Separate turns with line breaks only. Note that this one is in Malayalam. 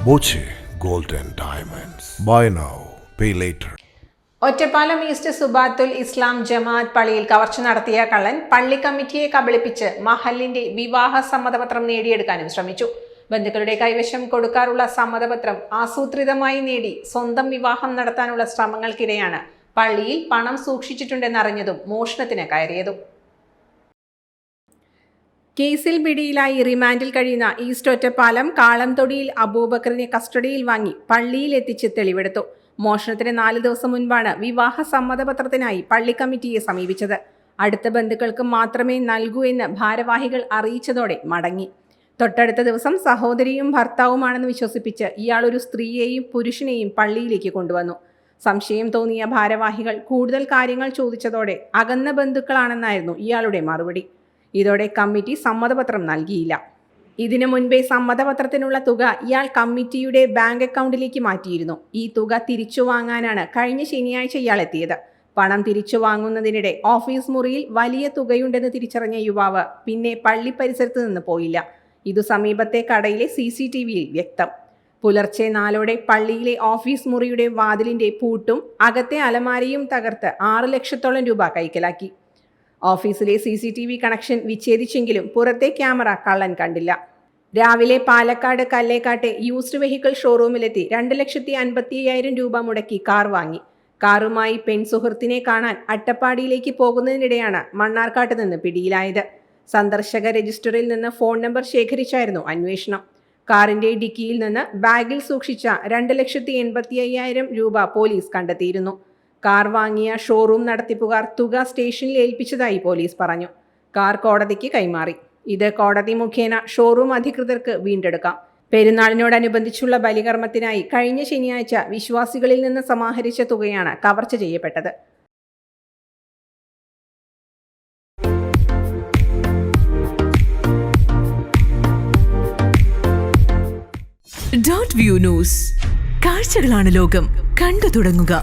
Boche Gold and Diamonds. Buy now, pay later.
Ottapalam east സുബാത്തുൽ ഇസ്ലാം ജമാഅത്ത് പള്ളിയിൽ കവർച്ച നടത്തിയ കള്ളൻ പള്ളി കമ്മിറ്റിയെ കബളിപ്പിച്ച് മഹല്ലിന്റെ വിവാഹ സമ്മതപത്രം നേടിയെടുക്കാനും ശ്രമിച്ചു. ബന്ധുക്കളുടെ കൈവശം കൊടുക്കാറുള്ള സമ്മതപത്രം ആസൂത്രിതമായി നേടി സ്വന്തം വിവാഹം നടത്താനുള്ള ശ്രമങ്ങൾക്കിടെയാണ് പള്ളിയിൽ പണം സൂക്ഷിച്ചിട്ടുണ്ടെന്നറിഞ്ഞതും മോഷണത്തിന് കയറിയതും. കേസിൽ പിടിയിലായി റിമാൻഡിൽ കഴിയുന്ന ഈസ്റ്റ് ഒറ്റപ്പാലം കാളംതൊടിയിൽ അബൂബക്കറിനെ കസ്റ്റഡിയിൽ വാങ്ങി പള്ളിയിൽ എത്തിച്ച് തെളിവെടുത്തു. മോഷണത്തിന് 4 ദിവസം മുൻപാണ് വിവാഹ സമ്മതപത്രത്തിനായി പള്ളി കമ്മിറ്റിയെ സമീപിച്ചത്. അടുത്ത ബന്ധുക്കൾക്ക് മാത്രമേ നൽകൂ എന്ന് ഭാരവാഹികൾ അറിയിച്ചതോടെ മടങ്ങി. തൊട്ടടുത്ത ദിവസം സഹോദരിയും ഭർത്താവുമാണെന്ന് വിശ്വസിപ്പിച്ച് ഇയാൾ ഒരു സ്ത്രീയെയും പുരുഷനെയും പള്ളിയിലേക്ക് കൊണ്ടുവന്നു. സംശയം തോന്നിയ ഭാരവാഹികൾ കൂടുതൽ കാര്യങ്ങൾ ചോദിച്ചതോടെ അകന്ന ബന്ധുക്കളാണെന്നായിരുന്നു ഇയാളുടെ മറുപടി. ഇതോടെ കമ്മിറ്റി സമ്മതപത്രം നൽകിയില്ല. ഇതിനു മുൻപേ സമ്മതപത്രത്തിനുള്ള തുക ഇയാൾ കമ്മിറ്റിയുടെ ബാങ്ക് അക്കൗണ്ടിലേക്ക് മാറ്റിയിരുന്നു. ഈ തുക തിരിച്ചു വാങ്ങാനാണ് കഴിഞ്ഞ ശനിയാഴ്ച ഇയാൾ എത്തിയത്. പണം തിരിച്ചു വാങ്ങുന്നതിനിടെ ഓഫീസ് മുറിയിൽ വലിയ തുകയുണ്ടെന്ന് തിരിച്ചറിഞ്ഞ യുവാവ് പിന്നെ പള്ളി പരിസരത്ത് നിന്ന് പോയില്ല. ഇതു സമീപത്തെ കടയിലെ CCTVയിൽ വ്യക്തം. പുലർച്ചെ 4 പള്ളിയിലെ ഓഫീസ് മുറിയുടെ വാതിലിന്റെ പൂട്ടും അകത്തെ അലമാരയും തകർത്ത് 6 ലക്ഷത്തോളം രൂപ കൈക്കലാക്കി. ഓഫീസിലെ CCTV കണക്ഷൻ വിച്ഛേദിച്ചെങ്കിലും പുറത്തെ ക്യാമറ കള്ളൻ കണ്ടില്ല. രാവിലെ പാലക്കാട് കല്ലേക്കാട്ടെ യൂസ്ഡ് വെഹിക്കിൾ ഷോറൂമിലെത്തി 2,50,000 രൂപ മുടക്കി കാർ വാങ്ങി. കാറുമായി പെൺസുഹൃത്തിനെ കാണാൻ അട്ടപ്പാടിയിലേക്ക് പോകുന്നതിനിടെയാണ് മണ്ണാർക്കാട്ട് നിന്ന് പിടിയിലായത്. സന്ദർശക രജിസ്റ്ററിൽ നിന്ന് ഫോൺ നമ്പർ ശേഖരിച്ചായിരുന്നു അന്വേഷണം. കാറിന്റെ ഡിക്കിയിൽ നിന്ന് ബാഗിൽ സൂക്ഷിച്ച 2,85,000 രൂപ പോലീസ് കണ്ടെത്തിയിരുന്നു. കാർ വാങ്ങിയ ഷോറൂം നടത്തിപ്പുകാർ തുക സ്റ്റേഷനിൽ ഏൽപ്പിച്ചതായി പോലീസ് പറഞ്ഞു. കാർ കോടതിക്ക് കൈമാറി. ഇത് കോടതി മുഖേന ഷോറൂം അധികൃതർക്ക് വീണ്ടെടുക്കാം. പെരുന്നാളിനോടനുബന്ധിച്ചുള്ള ബലികർമ്മത്തിനായി കഴിഞ്ഞ ശനിയാഴ്ച വിശ്വാസികളിൽ നിന്ന് സമാഹരിച്ച തുകയാണ് കവർച്ച ചെയ്യപ്പെട്ടത്.
Dot view news. കാഴ്ചകളാണ് ലോകം. കണ്ടു തുടങ്ങുക.